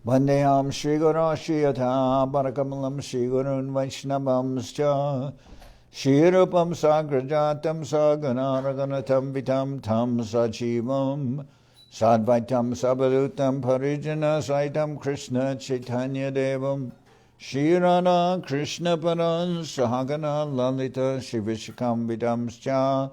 Vandeham Shri Guru Shri Yatha Parakamalam Shri Gurun Vaishnavamscha Shri Rupam Sagrajatam Sagana Raghunatam Vitam Tam Sajivam Sadvaitam Sabadutam Parijana Saitam Krishna Chaitanya Devam Shri Radha Krishna Paran Sahagana Lalita Shri Vishakam Vidamscha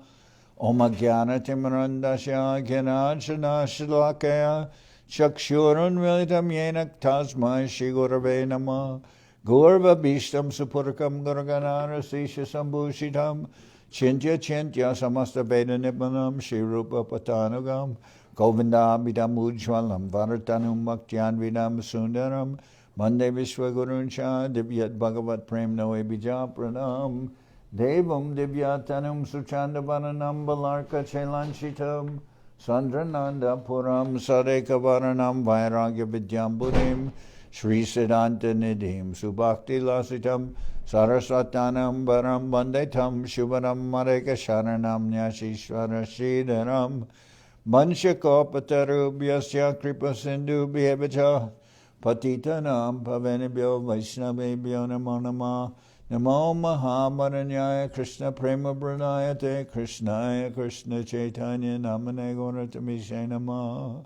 Om Jnana Timarandasya Gyanachana Shalakaya Chakshurun Militam Yenak Tasmai Shri Gurave Namah Gurva Bhishtam Supurkam Gurganara Sisha Sambhushitam Chintya Chintya Samasta Veda Nipanam Shri Rupa Patanugam Govinda Abhidam Ujwalam Varatanum Bhaktyan Vidam Sundaram Mande Vishwaguruncha Divyat Bhagavat Prem Noe Bija Pranam Devam Divyatanam Suchanda Varanam Balarka Chelanchitam Sandrananda Puram Sadeka Varanam Vairagya Vidyamburim Sri Siddhanta Nidhim Subhakti Lasitam Saraswatanam Varam Bandetam Shubharam Mareka Sharanam Nyashishvara Sridharam Vanshakopatarubyasya Kripa Sindhu Bhyevacha Patitanam Pavenibhyo Vaishnavebhyo Namo Namah Namo Mahamaranyaya Krishna Prema Pranayate Krishnaya Krishna Chaitanya Namane Gauratamishya Namah.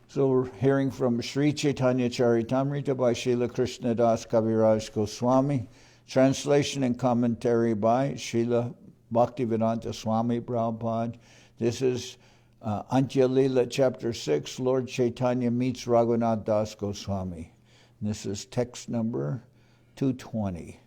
So we're hearing from Sri Chaitanya Charitamrita by Srila Krishnadas Kaviraj Goswami. Translation and commentary by Srila Bhaktivedanta Swami Prabhupada. This is Antya-lila chapter 6, Lord Chaitanya meets Raghunath das Goswami. This is text number 220.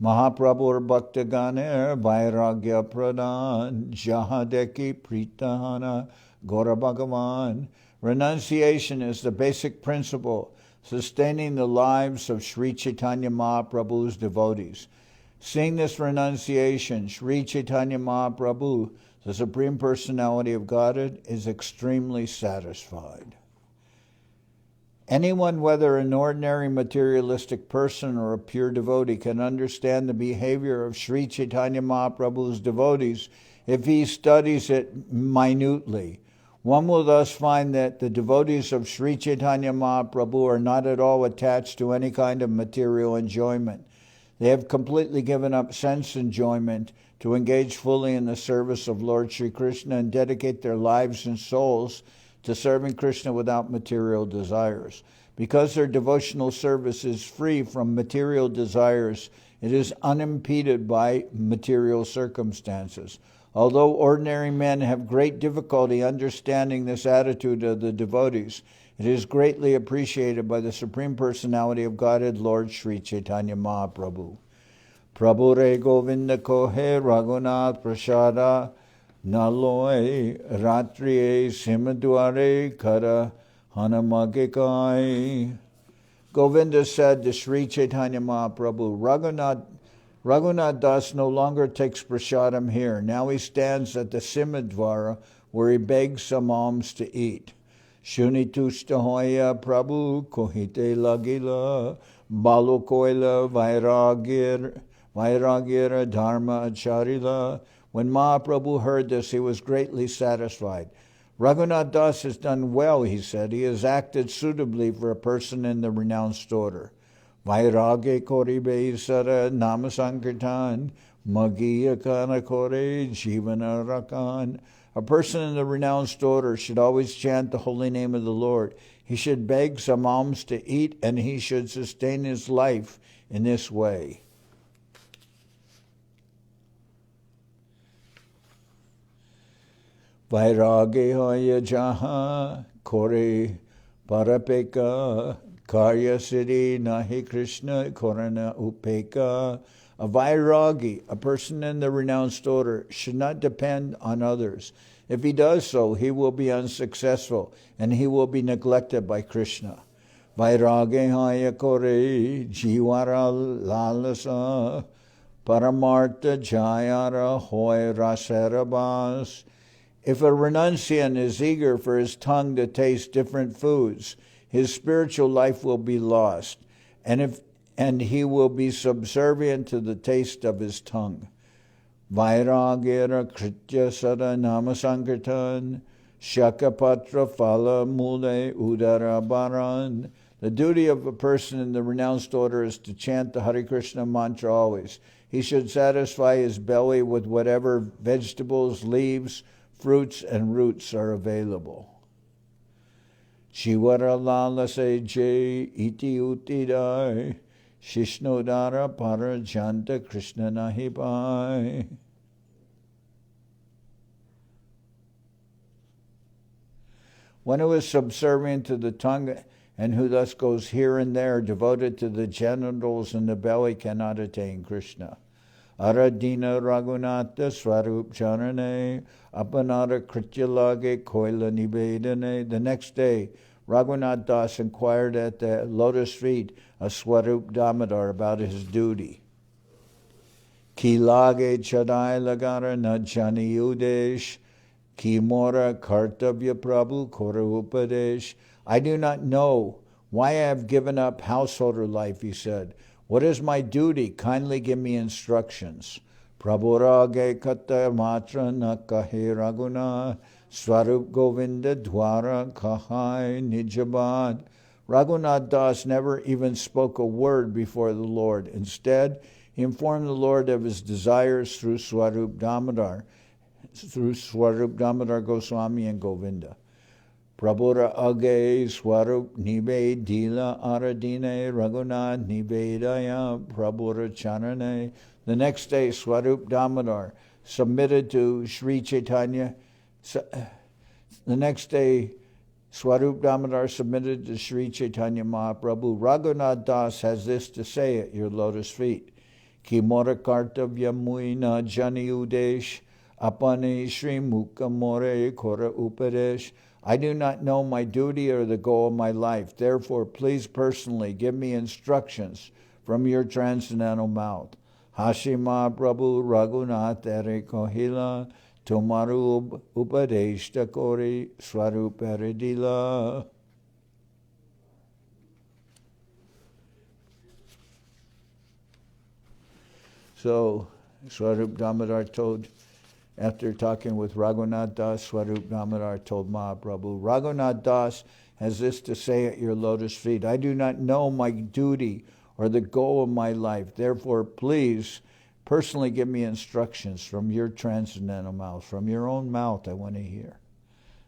Mahaprabhu Bhakta Ganer Vairagya Pradhan Jahadeki Pritahana Gora Bhagavan. Renunciation is the basic principle sustaining the lives of Sri Chaitanya Mahaprabhu's devotees. Seeing this renunciation, Sri Chaitanya Mahaprabhu, the Supreme Personality of Godhead, is extremely satisfied. Anyone, whether an ordinary materialistic person or a pure devotee, can understand the behavior of Sri Chaitanya Mahaprabhu's devotees if he studies it minutely. One will thus find that the devotees of Sri Chaitanya Mahaprabhu are not at all attached to any kind of material enjoyment. They have completely given up sense enjoyment to engage fully in the service of Lord Sri Krishna and dedicate their lives and souls to serving Krishna without material desires. Because their devotional service is free from material desires, it is unimpeded by material circumstances. Although ordinary men have great difficulty understanding this attitude of the devotees, it is greatly appreciated by the Supreme Personality of Godhead, Lord Sri Chaitanya Mahaprabhu. Prabhu Re Govinda Kohe Raghunath Prasada Naloy Ratriye Simadware Kara Hanamagikai. Govinda said to Sri Chaitanya Mahaprabhu, Raghunath Das no longer takes prasadam here. Now he stands at the Simadwara where he begs some alms to eat. Shunitushtahoya Prabhu Kohite Lagila Balokoila Vairagira Dharma Acharila. When Mahaprabhu heard this, he was greatly satisfied. Raghunath Das has done well, he said. He has acted suitably for a person in the renounced order. Vairage Koribe Sara Namasankirtan Magiya Kana Kore Jivana Rakan. A person in the renounced order should always chant the holy name of the Lord. He should beg some alms to eat, and he should sustain his life in this way. Vairage hoya jaha kore parapeka karya siddhi nahi Krishna korana upeka. A vairagi, a person in the renounced order, should not depend on others. If he does so, he will be unsuccessful and he will be neglected by Krishna. Vairage haya kore jivara lalasa paramartha jayara hoy rasarabas. If a renunciant is eager for his tongue to taste different foods, his spiritual life will be lost, and he will be subservient to the taste of his tongue. Vairagira kritya sada namasankirtan Shakapatra phala mule udara baran. The duty of a person in the renounced order is to chant the Hare Krishna mantra always. He should satisfy his belly with whatever vegetables, leaves, fruits, and roots are available. Shivara lala se je iti utidai, shishnodara para janta Krishna nahi pai. One who is subservient to the tongue and who thus goes here and there, devoted to the genitals and the belly, cannot attain Krishna. Aradina Raghunath das Swarup Charane, Apanara Krityalage Koila Nivedane. The next day, Raghunath Das inquired at the lotus feet of Swarup Damodar about his duty. Kilage Chadai Lagara Najani Udesh, Kimora Kartavya Prabhu Kora Upadesh. I do not know why I have given up householder life, he said. What is my duty? Kindly give me instructions. Prabhurage kata matra nakahe Raghunath, Swarup Govinda dwara kahai nijabad. Raghunath Das never even spoke a word before the Lord. Instead, he informed the Lord of his desires through Swarup Damodar Goswami and Govinda. Prabhura age Swarup nibe dila aradine Raghunath nivedaya Prabhura charane. The next day, Swarup Damodar submitted to Sri Chaitanya. Swarup Damodar submitted to Sri Chaitanya Mahaprabhu. Raghunath Das has this to say at your lotus feet. Kimora kartavya muina jani udesh apane Sri Mukha more kora upadesh. I do not know my duty or the goal of my life. Therefore, please personally give me instructions from your transcendental mouth. Hashima Prabhu Raghunath Ere Kohila Tomaru Upadeshta Kori Swarup Eredila. So, Swarup Damodar told, after talking with Raghunath Das, Swarup Damodar told Mahaprabhu, Raghunath Das has this to say at your lotus feet. I do not know my duty or the goal of my life. Therefore, please personally give me instructions from your transcendental mouth. From your own mouth, I want to hear.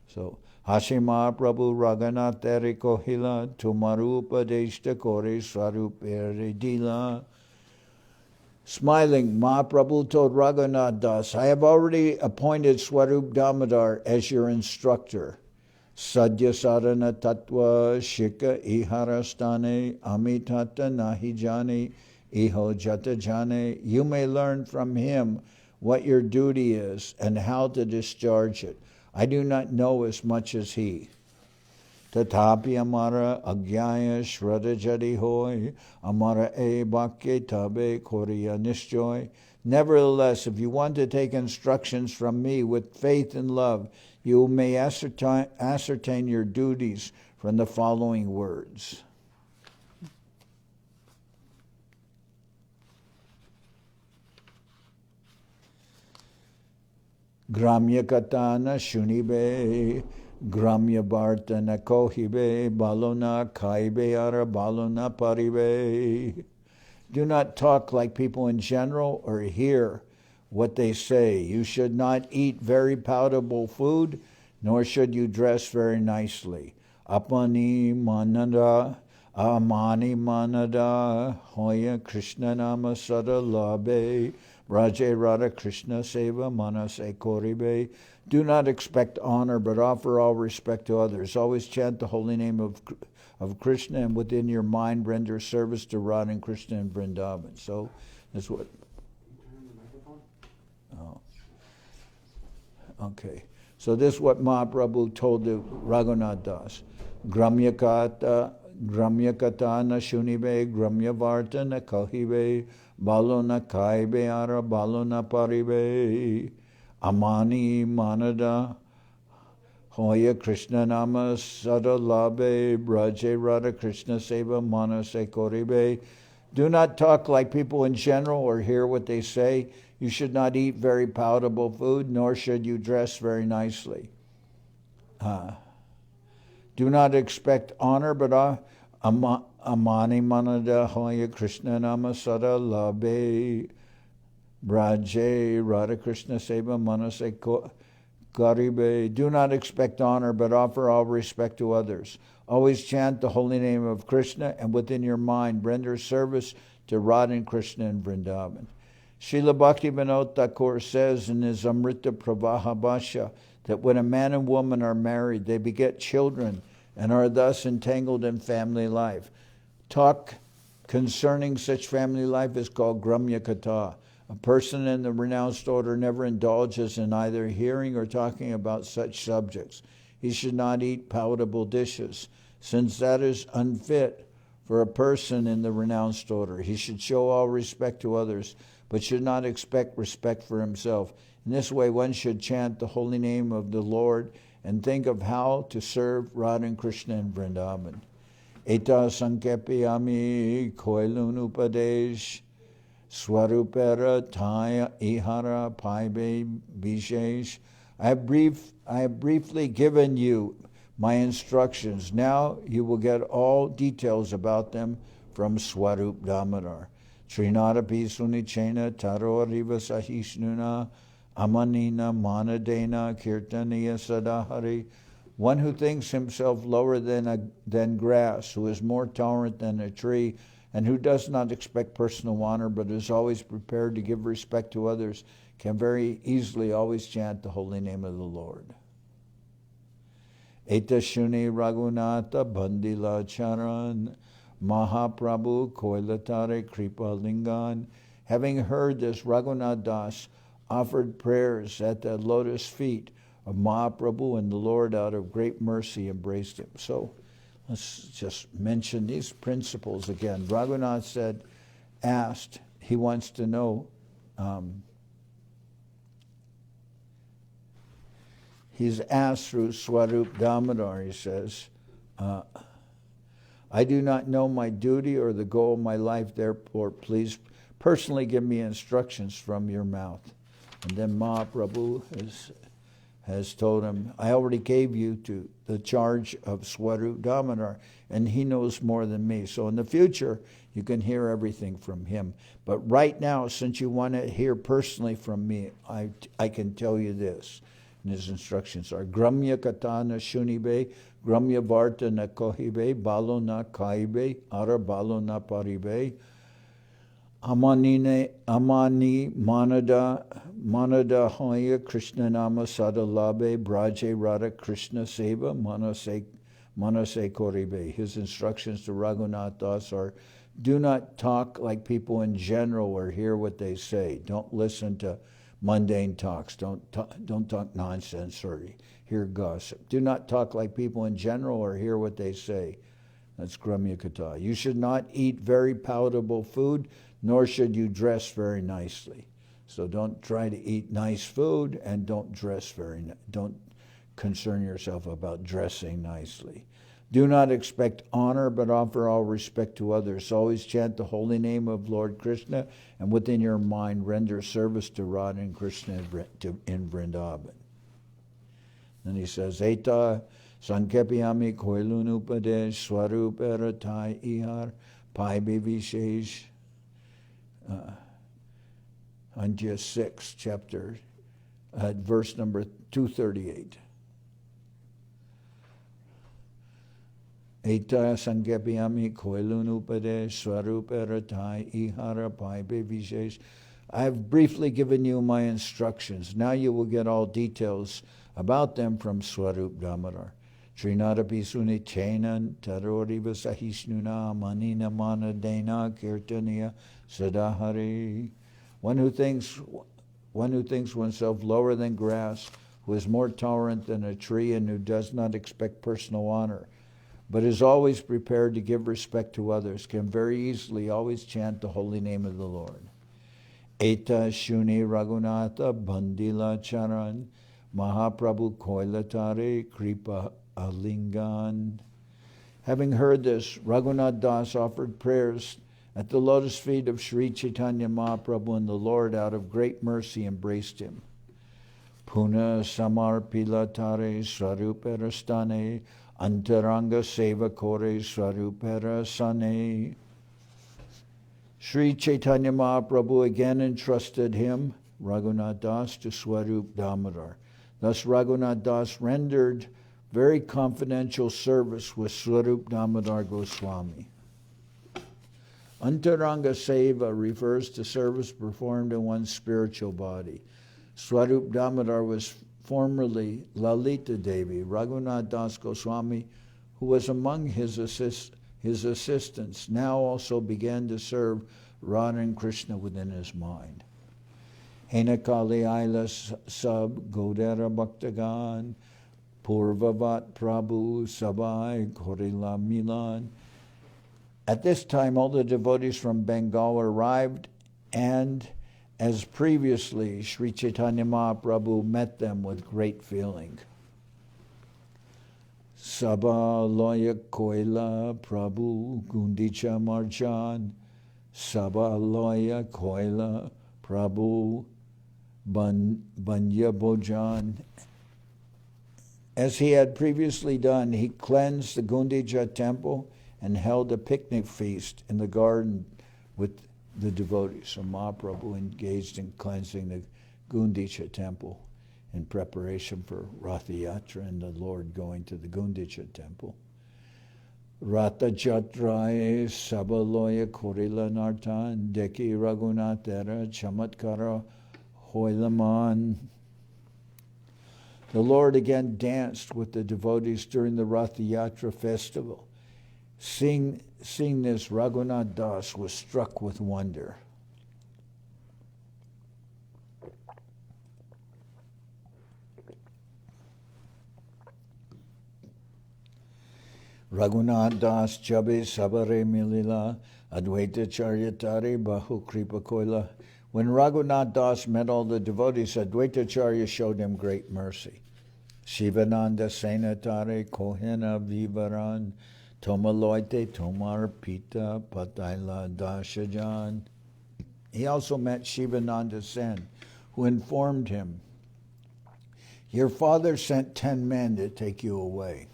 So, Hashi Mahaprabhu Raghunath Tere Kohila Tumarupa Deshta Kore Swarup Eredila. Smiling, Mahaprabhu told Raghunath Das, I have already appointed Swarup Damodar as your instructor. Sadhya sadhana tattva shika iharastane amitata nahijane iho jata jane. You may learn from him what your duty is and how to discharge it. I do not know as much as he. Tatapi amara agyaya shraddha jadi hoy, amara e bhakye tabe koriya nishjoy. Nevertheless, if you want to take instructions from me with faith and love, you may ascertain your duties from the following words. Gramya katana shunibe, Gramya Bhartana Kohibe, Balona Kaibe Ara Balona Paribe. Do not talk like people in general or hear what they say. You should not eat very palatable food, nor should you dress very nicely. Apani manada, amani manada, hoya Krishna nama sada labe, Raje Radha Krishna Seva Manase Koribe. Do not expect honor, but offer all respect to others. Always chant the holy name of Krishna, and within your mind render service to Radha and Krishna and Vrindavan. So that's what. Oh. Okay. So this is what Mahaprabhu told the Raghunath Das. Gramya kata na shunibe, gramya varta na kahibe, balona kaibe ara balona paribe. Amani manada hoya Krishna nama sada labe braje radha Krishna seva manase koribe. Do not talk like people in general or hear what they say. You should not eat very palatable food, nor should you dress very nicely. Do not expect honor, but amani manada hoya Krishna nama sada labe braje Radha Krishna seva manase garibe. Do not expect honor, but offer all respect to others. Always chant the holy name of Krishna, and within your mind render service to Radha and Krishna in Vrindavan. Srila Bhaktivinoda Thakur says in his Amrita Pravaha Bhashya that when a man and woman are married, they beget children and are thus entangled in family life. Talk concerning such family life is called Gramya Katha. A person in the renounced order never indulges in either hearing or talking about such subjects. He should not eat palatable dishes, since that is unfit for a person in the renounced order. He should show all respect to others, but should not expect respect for himself. In this way, one should chant the holy name of the Lord and think of how to serve Radha and Krishna in Vrindavan. Eta sankepyami koilun upadesh swarupera taya ihara paibe vishesh. I have briefly given you my instructions. Now you will get all details about them from Swarup Damodar. Trinadapi sunichena taro riva sahishnuna amanina manadena kirtaniya sadahari. One who thinks himself lower than grass, who is more tolerant than a tree, and who does not expect personal honor, but is always prepared to give respect to others, can very easily always chant the holy name of the Lord. Eta shuni Raghunatha bandila charan Mahaprabhu koilatare kripa lingan. Having heard this, Raghunath Das offered prayers at the lotus feet of Mahaprabhu, and the Lord out of great mercy embraced him. So let's just mention these principles again. Raghunath asked, he wants to know, he's asked through Swarup Damodar, he says, I do not know my duty or the goal of my life, therefore please personally give me instructions from your mouth. And then Mahaprabhu has told him, I already gave you to the charge of Swarup Damodar, and he knows more than me. So in the future, you can hear everything from him. But right now, since you want to hear personally from me, I can tell you this. And his instructions are, Gramya katana shunibe, Gramya varta na kohibe, balo na kaibe, ara balo na paribe, amani manada hoya Krishna nama sadalabe, braje Radha Krishna seva manase koribe. His instructions to Raghunath Das are, do not talk like people in general or hear what they say. Don't listen to mundane talks. Don't talk nonsense or hear gossip. Do not talk like people in general or hear what they say. That's Gramya Katha. You should not eat very palatable food, nor should you dress very nicely. So don't try to eat nice food, and don't concern yourself about dressing nicely. Do not expect honor, but offer all respect to others. Always chant the holy name of Lord Krishna, and within your mind render service to Radha and Krishna in Vrindavan. Then he says, Eta sankepyami koilun upadesh swarupera tai ihar paibe vishesh. Antya 6, chapter, verse number 238. Eta sankepyami koilun upadesh swarupera tai ihara paibe vishesh. I have briefly given you my instructions. Now you will get all details about them from Swarup Damodar. Trinadapi sunichenan taroriva sahishnuna manina manadena kirtaniya sadahari. One who thinks oneself lower than grass, who is more tolerant than a tree, and who does not expect personal honor, but is always prepared to give respect to others, can very easily always chant the holy name of the Lord. Eta shuni Raghunatha bandila charan Mahaprabhu koilatare kripa alingan. Having heard this, Raghunath Das offered prayers at the lotus feet of Sri Chaitanya Mahaprabhu, and the Lord out of great mercy embraced him. Puna samarpilatare swarupera stane, antaranga seva kore swarupera sane. Sri Chaitanya Mahaprabhu again entrusted him, Raghunath Das, to Swarup Damodar. Thus Raghunath Das rendered very confidential service with Swarup Damodar Goswami. Antaranga Seva refers to service performed in one's spiritual body. Swarup Damodar was formerly Lalita Devi. Raghunath das Goswami, who was among his assistants, now also began to serve Radha and Krishna within his mind. Henakali Aila Sab Godera Bhaktagan Purvavat Prabhu Sabai Korila Milan. At this time, all the devotees from Bengal arrived, and as previously, Sri Chaitanya Mahaprabhu met them with great feeling. Sabha Loya Koila Prabhu Gundicha Marjan, Sabha Loya Koila Prabhu Banya Bojan. As he had previously done, he cleansed the Gundicha temple and held a picnic feast in the garden with the devotees. So Mahaprabhu engaged in cleansing the Gundicha temple in preparation for Ratha Yatra and the Lord going to the Gundicha temple. Ratha Jatraye Sabaloya Korila Nartan Deki Raghunathera Chamatkara Hoilaman. The Lord again danced with the devotees during the Ratha Yatra festival. Seeing this, Raghunath Das was struck with wonder. Raghunath Das Jabe Sabare Milila Advaita Charyatari Bahu Kripa Koila. When Raghunath Das met all the devotees, Advaita Charya showed him great mercy. Shivananda Senatare Kohena Vivaran Tomaloite Tomar Pita Pataila Dashajan. He also met Shivananda Sen, who informed him, "Your father sent 10 men to take you away.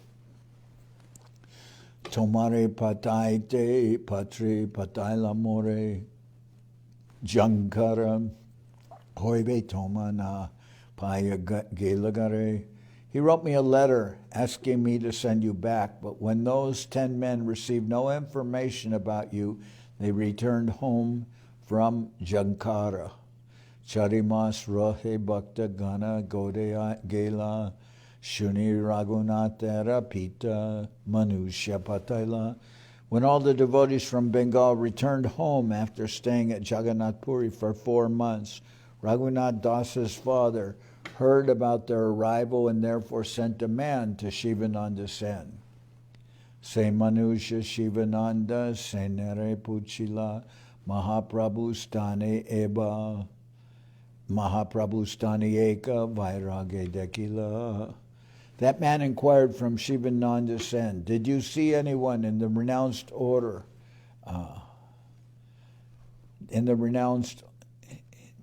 Tomare Pataite Patri Pataila More Jankara Hoibe Tomana Paya Gelagare." He wrote me a letter asking me to send you back, but when those 10 men received no information about you, they returned home from Jankara. Charimas Rohe Bhakta Gana Godea Gela Shuni Raghunathera Pita Manusya Pataila. When all the devotees from Bengal returned home after staying at Jagannath Puri for 4 months, Raghunath Das's father heard about their arrival and therefore sent a man to Shivananda Sen. Se Manusya Shivananda Senere Puchila Mahaprabhu Stane Eba Mahaprabhu Stani Eka Vairage Dekila. That man inquired from Shivananda Sen, "Did you see anyone in the renounced order?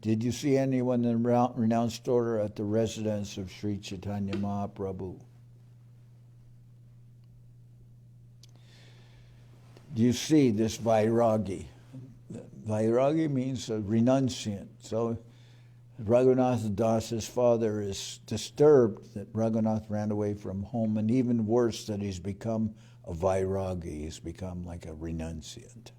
Did you see anyone in the renounced order at the residence of Sri Chaitanya Mahaprabhu?" Do you see this Vairagi? Vairagi means a renunciant. So Raghunath Das's father is disturbed that Raghunath ran away from home, and even worse, that he's become a Vairagi. He's become like a renunciant.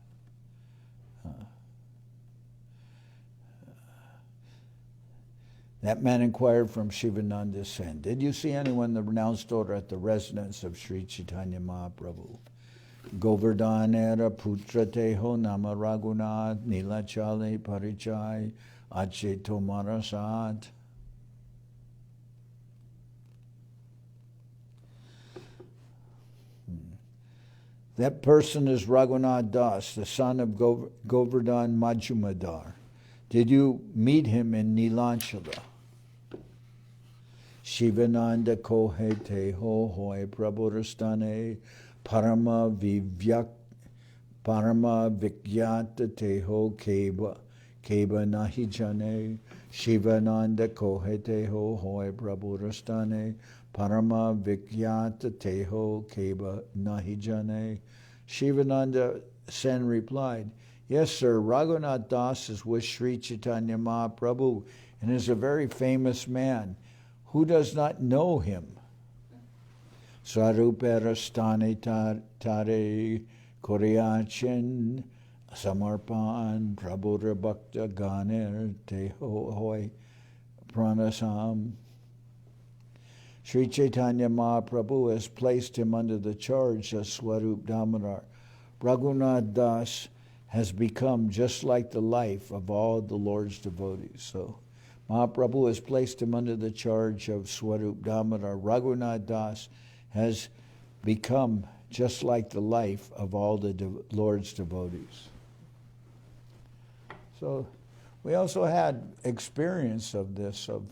That man inquired from Shivananda Sen, "Did you see anyone in the renounced order at the residence of Sri Chaitanya Mahaprabhu?" Govardhanera putra teho nama Raghunath nilachale parichai ache tomarasat. That person is Raghunath Das, the son of Govardhan Majjumadar. Did you meet him in Nilanchala? Shivananda kohe teho hoy prabhurastane Parama vikyata teho Keba nahi jane, Shivananda kohete ho hoy Prabhu rastane, Parama vikyata teho keba nahi jane. Shivananda Sen replied, yes, sir, Raghunath Das is with Sri Chaitanya Mahaprabhu and is a very famous man. Who does not know him? Swarup rastane tare koryachin samarpan Prabhu bhakta ganer teho hoy pranasam. Sri Chaitanya Mahaprabhu has placed him under the charge of Swarup Damodar. Raghunath Das has become just like the life of all the Lord's devotees. So Mahaprabhu has placed him under the charge of Swarup Damodar. Raghunath Das has become just like the life of all the Lord's devotees. So we also had experience of this, of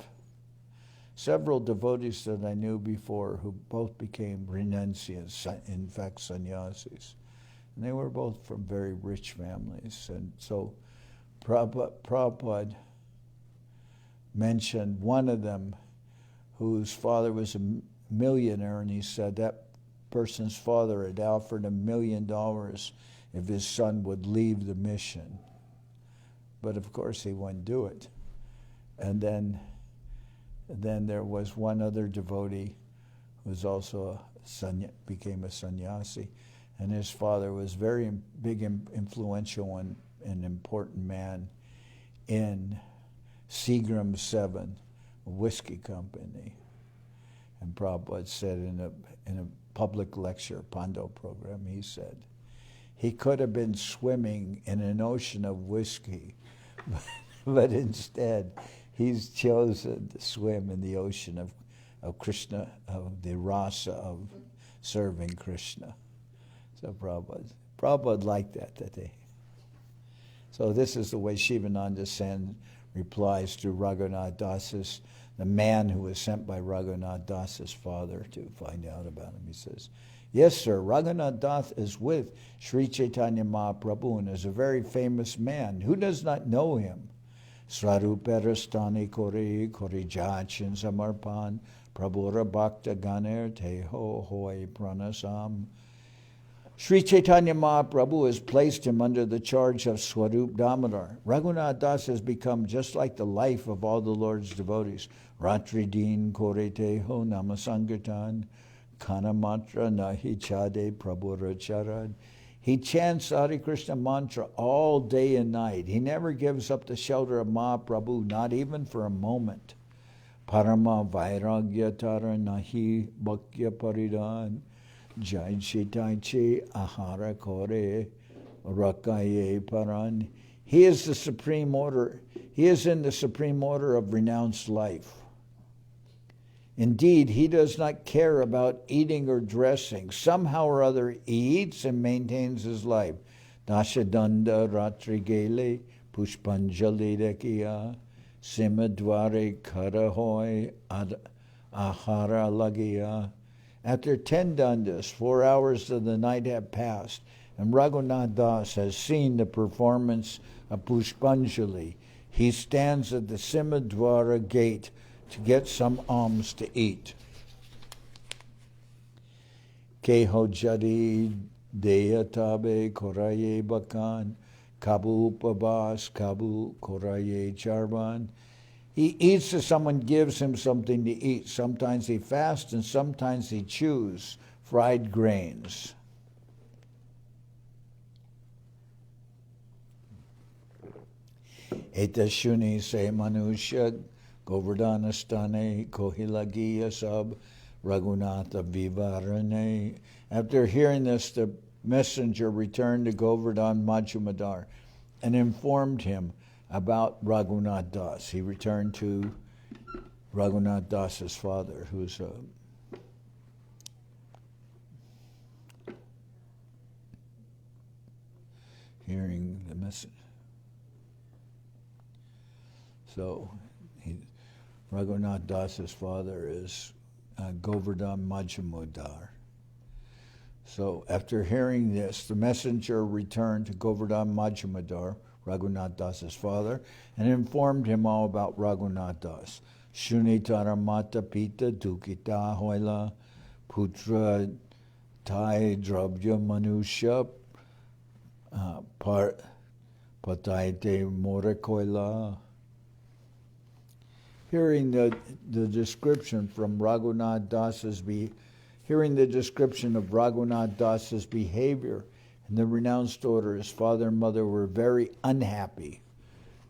several devotees that I knew before who both became renunciants, in fact sannyasis. And they were both from very rich families. And so Prabhupada mentioned one of them whose father was a millionaire, and he said that person's father had offered $1 million if his son would leave the mission. But of course he wouldn't do it. And then there was one other devotee who was also became a sannyasi, and his father was very big, influential, and important man in Seagram 7, a whiskey company. And Prabhupada said in a public lecture, Pando program, he said, he could have been swimming in an ocean of whiskey, but instead he's chosen to swim in the ocean of Krishna, of the rasa of serving Krishna. So Prabhupada liked that day. So this is the way Shivananda Sen replies to Raghunath Das's, the man who was sent by Raghunath Das's father to find out about him. He says, yes, sir, Raghunath Das is with Sri Chaitanya Mahaprabhu and is a very famous man. Who does not know him? Swaruperastani kori jachin samarpan Prabhura bhakta ganer teho hoy pranasam. Sri Chaitanya Mahaprabhu has placed him under the charge of Swarup Damodar. Raghunath Das has become just like the life of all the Lord's devotees. Ratri din kore teho namasankirtan kanamatra nahi chade Prabhura charad. He chants Hare Krishna mantra all day and night. He never gives up the shelter of Mahaprabhu, not even for a moment. Parama vairagya tara nahi bhakya paridan jai chitaiche ahara kore rakaye paran. He is the supreme order. He is in the supreme order of renounced life. Indeed, he does not care about eating or dressing. Somehow or other, he eats and maintains his life. Dashadanda ratri gele pushpanjali rekiya simadware karahoy ahara lagiya. After 10 dandas, 4 hours of the night have passed, and Raghunath Das has seen the performance of Pushpanjali. He stands at the Simadwara gate to get some alms to eat. Keho jadi deya tabe koraye bakan, kabu upabas, kabu koraye charban. He eats as someone gives him something to eat. Sometimes he fasts and sometimes he chews fried grains. Etashuni se manushya govardhanastane kohilagiya sab Raghunatha vivarane. After hearing this, the messenger returned to Govardhan Majjumadar and informed him about Raghunath Das. He returned to Raghunath Das's father, who's hearing the message. So Raghunath Das's father is Govardhan Majjumadar. So after hearing this, the messenger returned to Govardhan Majjumadar, Raghunath Das's father, and informed him all about Raghunath Das. Shunitara mata pita dukita hoila putra tai drabya manusha pataite morakoila. Hearing the description from Raghunath Das's hearing the description of Raghunath Das's behavior in the renounced order, his father and mother were very unhappy.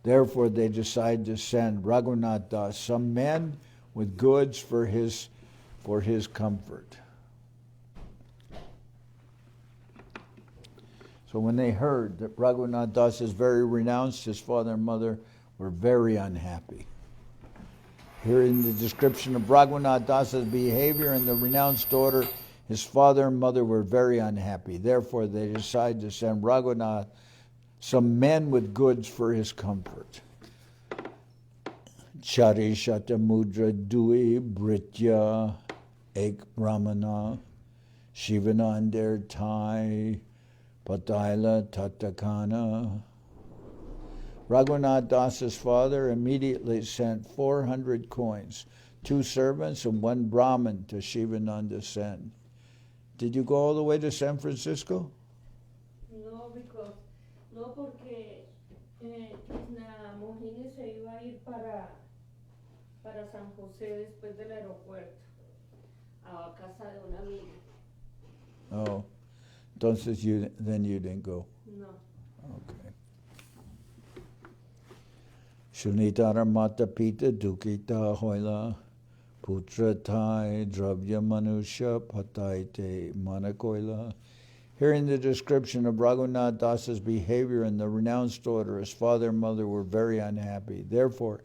Therefore, they decided to send Raghunath Das some men with goods for his comfort. So when they heard that Raghunath Das is very renounced, his father and mother were very unhappy. Hearing the description of Raghunath Das's behavior in the renounced order, his father and mother were very unhappy. Therefore, they decided to send Raghunath some men with goods for his comfort. Chari shata mudra dui britya ek brahmana shivanandar tai pataila tatakana. Raghunath Das's father immediately sent 400 coins, 2 servants and 1 Brahmin to Shivananda Sen. Did you go all the way to San Francisco? No, porque Krishna Mohini se iba a ir para San José después del aeropuerto, a casa de una amiga. Oh, entonces you didn't go. No. Okay. Shunitara mata pita dukita hoila putra tai dravya manusha pataite manakoila. Hearing the description of Raghunath Das's behavior in the renounced order, his father and mother were very unhappy. Therefore,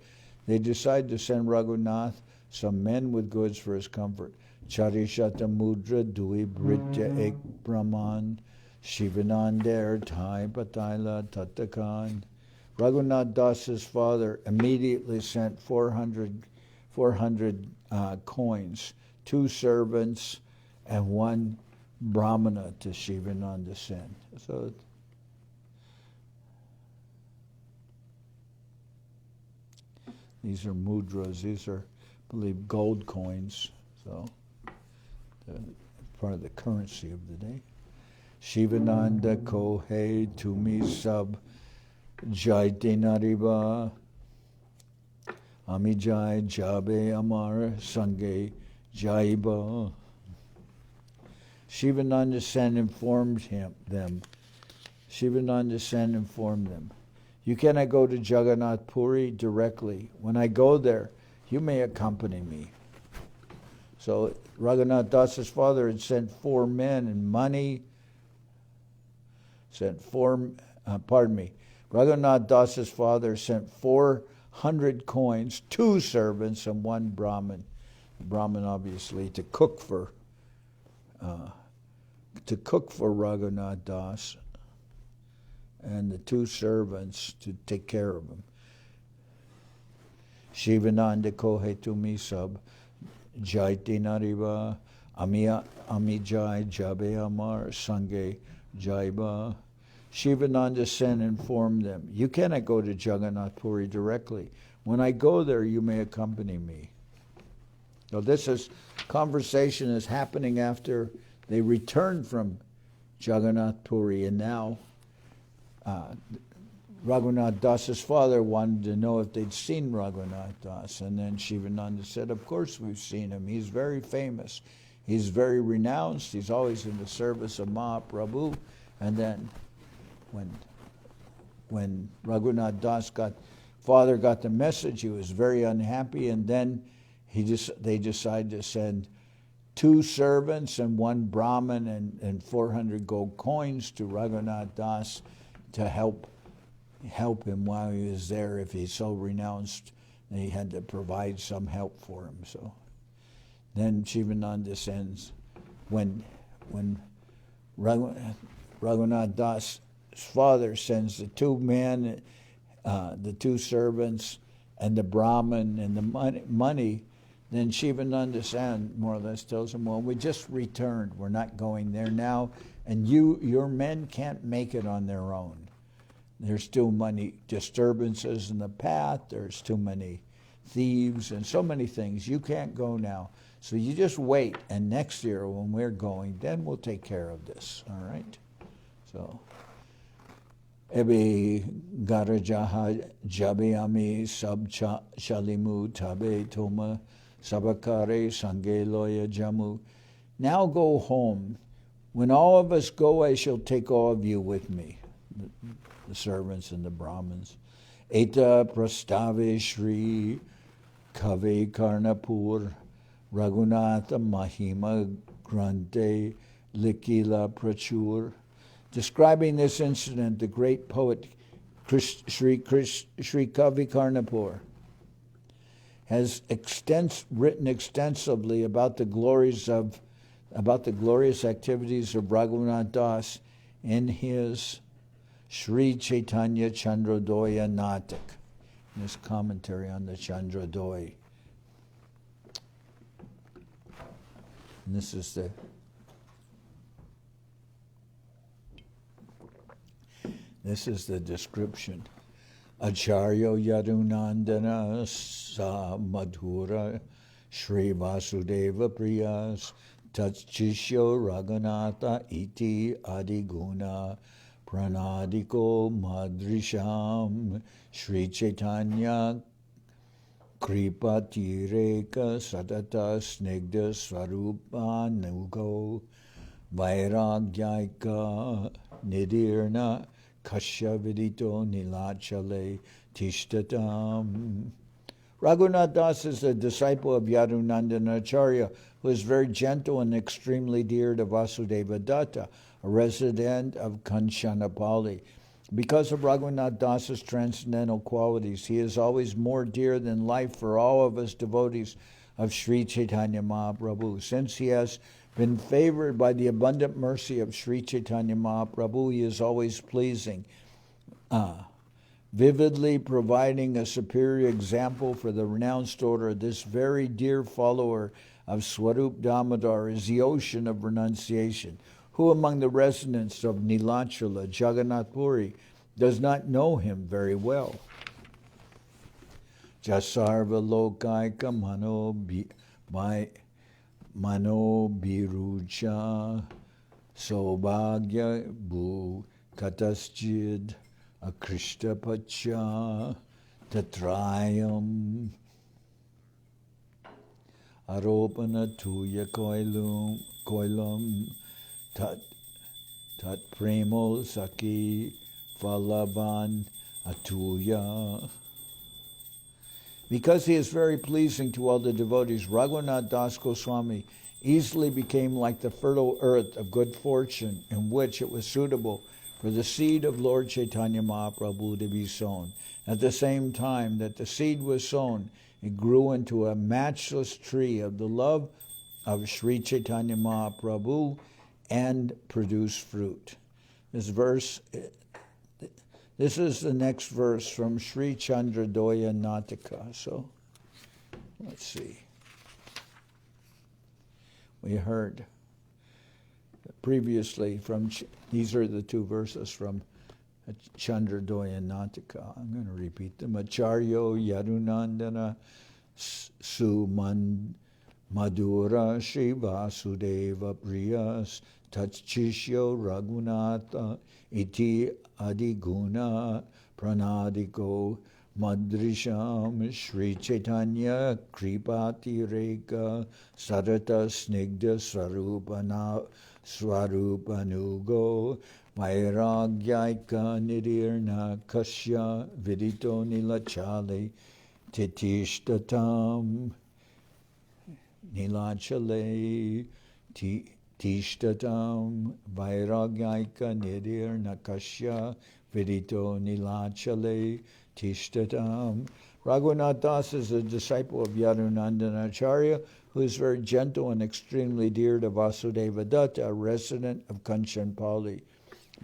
they decided to send Raghunath some men with goods for his comfort. Charishata mudra dui britya ek brahman shivanandar tai pataila tatakan. Raghunath Das's father immediately sent 400 coins, 2 servants, and 1 Brahmana to Shivananda Sen. So these are mudras. These are, I believe, gold coins. So part of the currency of the day. Shivananda kohe tumi sab jaite nariba amijai jabe amar sange jaiba. Shivananda Sen informed them. Shivananda Sen informed them, you cannot go to Jagannath Puri directly. When I go there, you may accompany me. So Raghunath Das's father had sent 4 men and money. Raghunath Das's father sent 400 coins, 2 servants, and 1 Brahmin. The Brahmin, obviously, to cook for Raghunath Das, and the 2 servants to take care of him. Shivananda kohe tumi sab jaiti nariva amijai jabe amar sange jaiba. Shivananda Sen informed them, you cannot go to Jagannath Puri directly. When I go there, you may accompany me. So this conversation is happening after they returned from Jagannath Puri, and now Raghunath Das's father wanted to know if they'd seen Raghunath Das, and then Shivananda said, of course we've seen him. He's very famous. He's very renounced. He's always in the service of Mahaprabhu. And then when Raghunath Das father got the message, he was very unhappy, and then they decided to send 2 servants and 1 Brahmin and 400 gold coins to Raghunath Das to help him while he was there. If he's so renounced, they had to provide some help for him. So then Shivananda sends, when Raghunath Das' father sends the 2 men, the 2 servants, and the Brahmin and the money, then Shivananda Sen more or less tells him, well, we just returned. We're not going there now, and your men can't make it on their own. There's too many disturbances in the path. There's too many thieves and so many things. You can't go now. So you just wait, and next year when we're going, then we'll take care of this, all right? So, Ebi garajaha jabe ami sab shalimu tabe toma sabakare sange loya jamu. Now go home. When all of us go, I shall take all of you with me, the servants and the Brahmins. Eta prastave Sri Kave Karnapur Raghunath Mahima Grante Likila Prachur. Describing this incident, the great poet Sri Kavi Karnapur has written extensively about the glorious activities of Raghunath Das in his Sri Chaitanya Chandradoya Natak, in his commentary on the Chandradoy. And this is the description. Acharya Yadunandana Sa Madhura Sri Vasudeva Priyas Tatchishyo Raghunatha Iti Adiguna Pranadiko Madrisham Sri Chaitanya Kripatireka Satata Snigdha Swarupa Nugo Vairagyaika Nidirna Kashya Vidito Nilachale Tishtatam. Raghunath Das is a disciple of Yadunandana Acharya, who is very gentle and extremely dear to Vasudeva Datta, a resident of Kanchanapali. Because of Raghunath Das's transcendental qualities, he is always more dear than life for all of us devotees of Sri Chaitanya Mahaprabhu. Since he has been favored by the abundant mercy of Sri Chaitanya Mahaprabhu, he is always pleasing, vividly providing a superior example for the renounced order. This very dear follower of Swarup Damodar is the ocean of renunciation. Who among the residents of Nilachala, Jagannath Puri, does not know him very well? Jasarva lokaika mano birucha sobhagya bhu katasjid akrishta pacha tatrayam aropana tuya koilam tat premol saki falavan atuya. Because he is very pleasing to all the devotees, Raghunath das Goswami easily became like the fertile earth of good fortune, in which it was suitable for the seed of Lord Chaitanya Mahaprabhu to be sown. At the same time that the seed was sown, it grew into a matchless tree of the love of Sri Chaitanya Mahaprabhu and produced fruit. This is the next verse from Sri Chandradoya Nataka. So, let's see. We heard previously from, these are the two verses from Chandradoya Nataka. I'm going to repeat them. Acharyo Yadunandana Suman Madhura Sri Vasudeva Priyas Tatchishyo Raghunatha Iti Adiguna Pranadiko Madrisham Sri Chaitanya Kripati Reka Sarata Snigdha Swarupanugo Vairagyaika Nidirna Kashya Vidito Nilachale Titishtatam Nilachale Tishtatam Vairagyaika Nidir Nakashya Vidito Nilachale Tishtatam. Raghunath Das is a disciple of Yadunandana Acharya, who is very gentle and extremely dear to Vasudeva Datta, a resident of Kanchanapali.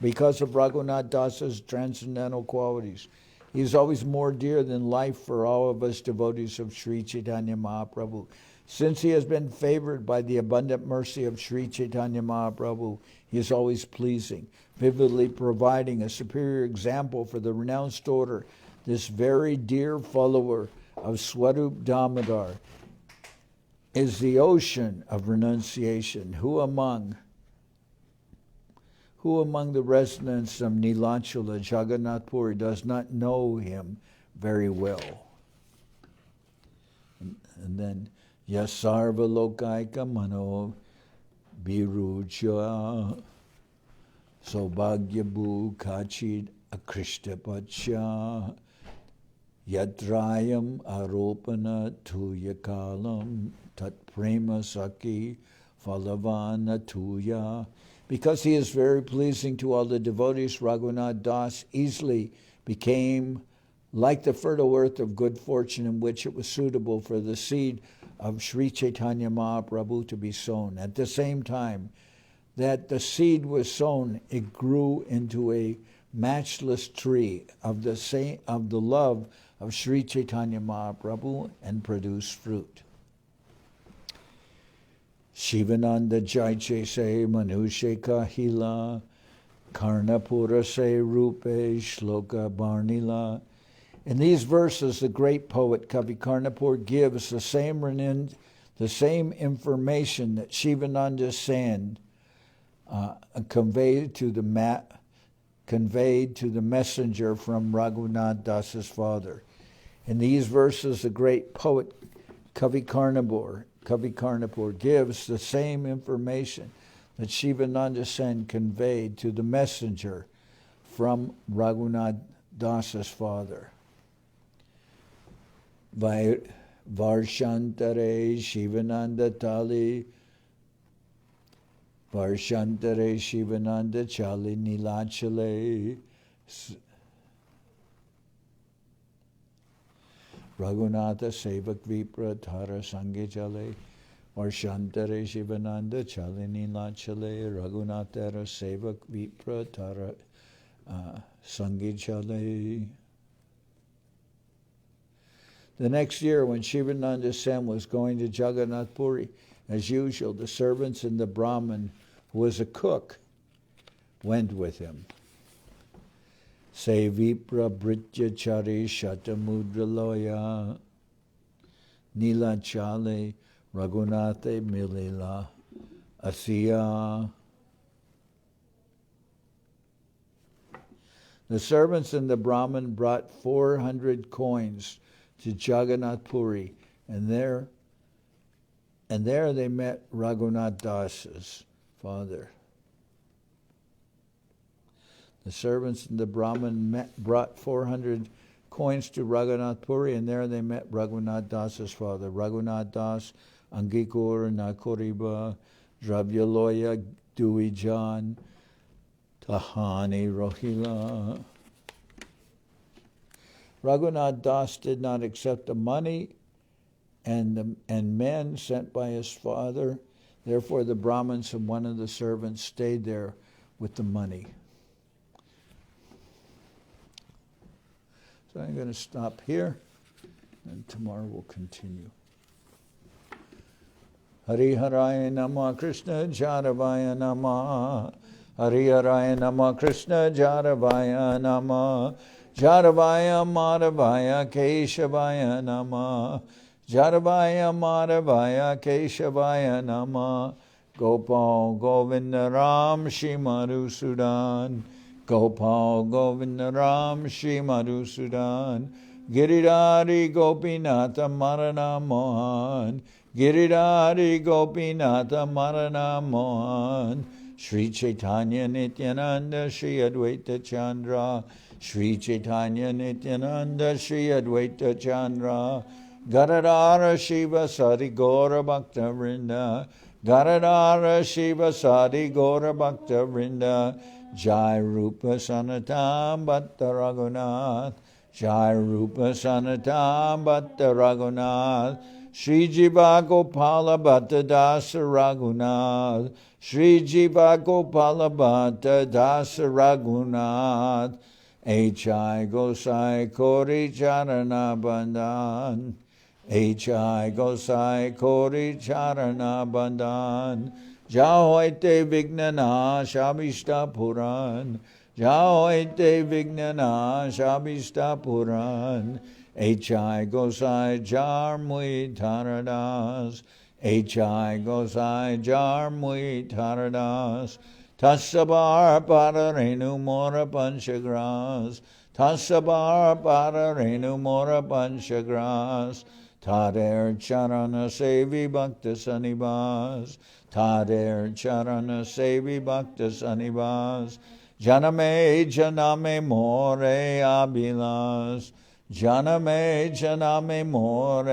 Because of Raghunath Das's transcendental qualities, he is always more dear than life for all of us devotees of Sri Chaitanya Mahaprabhu. Since he has been favored by the abundant mercy of Sri Chaitanya Mahaprabhu, he is always pleasing, vividly providing a superior example for the renounced order. This very dear follower of Swarup Damodar is the ocean of renunciation. Who among the residents of Nilachula, Jagannath Puri, does not know him very well? And then, Yasarva lokaika mano birucha sobhagyabu kachid akrishtapacha yatrayam aropana tuyakalam tat prema saki falavana tuya. Because he is very pleasing to all the devotees, Raghunath Das easily became like the fertile earth of good fortune in which it was suitable for the seed of Sri Chaitanya Mahaprabhu to be sown. At the same time that the seed was sown, it grew into a matchless tree of the love of Sri Chaitanya Mahaprabhu and produced fruit. Shivananda Jaiche se Manushe Kahila Karnapura se Rupe Shloka Barnila. In these verses, the great poet Kavi Karnapur gives the same information that Shivananda Sand conveyed to the messenger from Raghunath Das's father. In these verses, the great poet Kavi Karnapur gives the same information that Shivananda Sen conveyed to the messenger from Raghunath Das's father. Varshantare Shivananda Tali Varshantare Shivananda Chali Nilachale Raghunatha Sevak Vipra Thara Sange Chale Varshantare Shivananda Chali Nilachale Raghunatha Sevak Vipra Thara Sange Chale. The next year, when Shivananda Sen was going to Jagannath Puri, as usual, the servants and the Brahmin, who was a cook, went with him. Se vipra britya chari shatamudra loya nila chale raghunathe milila asiya. The servants and the Brahmin brought 400 coins to Jagannath Puri, and there they met Raghunath Das's father. The servants and the Brahmin brought 400 coins to Raghunath Puri, and there they met Raghunath Das's father. Raghunath Das Angikur Nakoriba Dravyaloya Duijan Tahani Rohila. Raghunath Das did not accept the money and men sent by his father. Therefore, the Brahmins and one of the servants stayed there with the money. So I'm going to stop here, and tomorrow we'll continue. Hari Haraya Nama Krishna Jaravaya Nama. Hari Haraya Nama Krishna Jaravaya Nama. Jaravaya Madhavaya Keshavaya Nama. Jaravaya Madhavaya Keshavaya Nama. Gopal Govinda Ram Shri Madhusudan. Gopal Govinda Ram Shri Madhusudan. Giridhari Gopinatha Marana Mohan. Giridhari Gopinatha Marana Mohan. Sri Chaitanya Nityananda Sri Advaita Chandra. Sri Chaitanya Nityananda Sri Advaita Chandra. Garadhara Shiva Sari Gaura Bhakta Vrinda. Garadhara Shiva Sari Gaura Bhakta Vrinda. Jai Rupa Sanatam Bhatta Raghunath. Jai Rupa Sanatam Bhatta Raghunath. Sri Jiva Gopala Bhatta Dasa Raghunath. Sri Jiva Gopala Bhatta Dasa Raghunath. H.I. Gosai Kori Charana Bandhan. H.I. Gosai Kori Charana Bandhan, Jahoite Vignana Shabishta Puran, Jahoite Vignana Shabishta Puran, H.I. Gosai Jarmui Taradas, H.I. Gosai Jarmui Taradas, Tassabar Padarenu Mora Panchagras, Tassabar Padarenu Mora Panchagras, Tader Charana Sevi Bhakta Sanibas, Tader Charana Sevi Bhakta Sanibas, Janame More Abilas, Janame More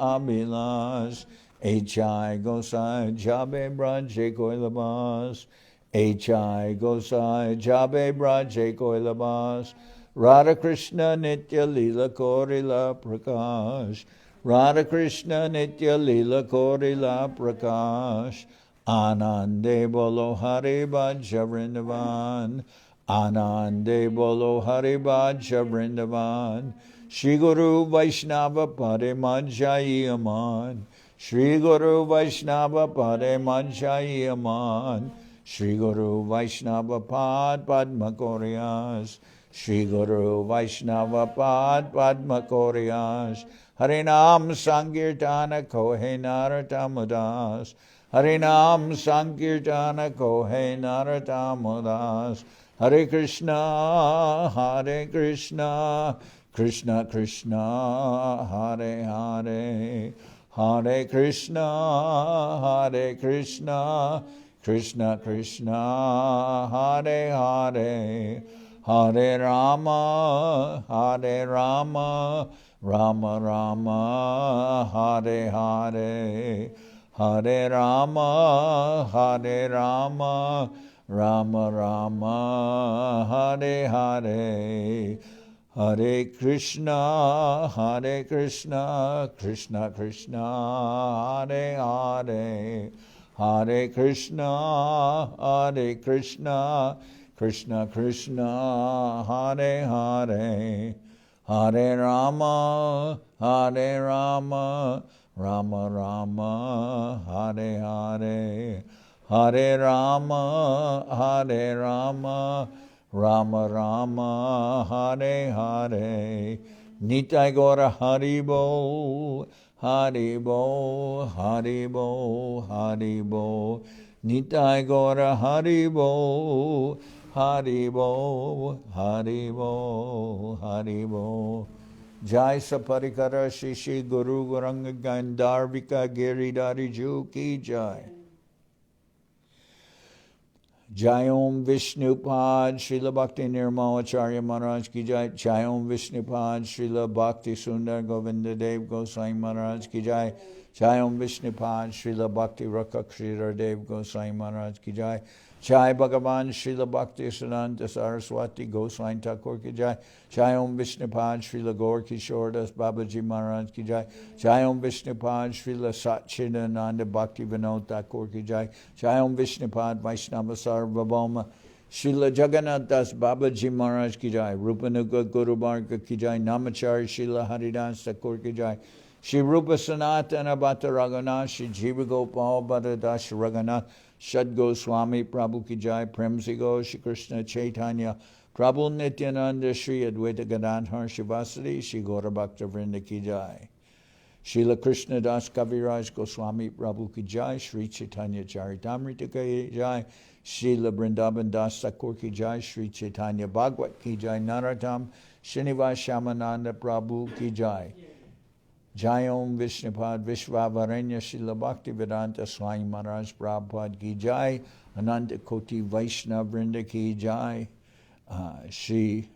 Abilas, H.I. Gosai Jabe Braje Koilabas, H.I. Gosai Jabe Braje Koilabas, Radha Krishna Nitya-lila Korila Prakash, Radha Krishna Nitya-lila Korila Prakash, Anande Bolo Hari Bhaja Vrindavan, Anande Bolo Hari Bhaja Vrindavan, Shri Guru Vaishnava Pade Manjai Aman, Shri Guru Vaishnava Pade Manjai Aman, Shri Guru Vaishnava Pad Padma Koryas, Shri Guru Vaishnava Pad Padma Koryas, Harinam Sankirtana Kohe Naratamudas, Harinam Sankirtana Kohe Naratamudas, Hare Krishna, Krishna Krishna, Hare Hare, Hare Krishna, Krishna Krishna, Hare Hare, Hare Rama, Rama Rama, Hare Hare, Hare Rama, Rama Rama, Hare Hare, Hare Krishna, Krishna Krishna, Hare Hare, Hare Krishna, Krishna Krishna, Hare Hare, Hare Rama, Rama Rama, Hare Hare, Hare Rama, Rama Rama, Hare Hare, Nitai Gora Haribo, Haribo, Haribo, Haribo, Nitai Gora Haribo, Haribo, Haribo, Haribo. Jai Saparikara Shishi Guru Guranga Gandharvika Giridhari Ju Ki Jai. Jai Om Vishnupad Srila Bhakti Nirmalacharya Maharaj Ki Jai. Jai Om Vishnupad Srila Bhakti Sundar Govinda Dev Goswami Maharaj Ki Jai. Jai Om Vishnupad Srila Bhakti Rakshira Dev Goswami Maharaj Ki Jai. Jai Bhagavan Srila Bhakti Siddhanta Saraswati Goswami Thakur Ki Jai. Jai Om Vishnupad Srila Gaur Kishore Das Babaji Maharaj Ki Jai. Jai Om Vishnupad Srila Satchidananda Bhakti Vinod Thakur Ki Jai. Jai Om Vishnupad Vaishnava Sarvabhauma Srila Jagannath das Babaji Maharaj Ki Jai. Rupanuga Guru Bharga Ki Jai. Namachari Srila Haridas Thakur Ki Jai. Shri Rupa Sanatana Bhatta Raghunath, Shri Jiva Gopal Bhatta Das Raghunath, Shad Goswami Prabhu Ki Jai, Premsigo, Shri Krishna Chaitanya Prabhu Nityananda, Shri Advaita Gadadhar Shivasadi, Shri Gaura Bhakta Vrinda Ki Jai. Srila Krishnadas Kaviraj Goswami Prabhu Ki Jai, Sri Chaitanya Charitamrita Ki Jai, Srila Vrindavan Das Thakur Ki Jai, Sri Chaitanya Bhagwat Ki Jai, Narottam Srinivas Shamananda Prabhu Ki Jai. Jai Om Vishnupad Vishvavaranya Srila Bhakti Vedanta Swami Maharaj Prabhupada Ki Jai, Ananta Koti Vaishnava Vrinda Ki Jai, Shri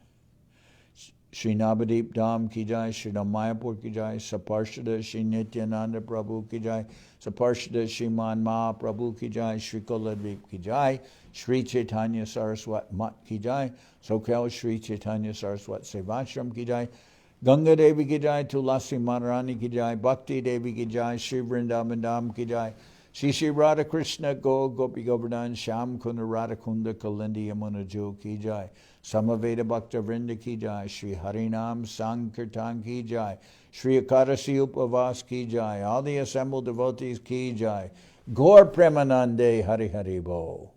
Navadip Dham Ki Jai, Shri Mayapur Ki Jai, Saparshada Shri Nityananda Prabhu Ki Jai, Saparshada Shriman Mahaprabhu Ki Jai, Shri Kuladvip Ki Jai, Sri Chaitanya Saraswat Mat Ki Jai, Sokel Sri Chaitanya Saraswat Sevashram Ki Jai, Ganga Devi Ki Jai, Tulasi Maharani Ki Jai, Bhakti Devi Ki Jai, Shri Vrindavan Dham Ki Jai, Shri Shri Radha Krishna Go Gopi Govardhan Sham Kunda Radha Kunda Kalindi Yamuna Jo Ki Jai. Samaveda Bhakta Vrinda Ki Jai. Shri Harinam Sankirtan Ki Jai. Shri Akadasi Upavas Ki Jai. All the assembled devotees Ki Jai. Gaur Premanande Hari Hari Bo.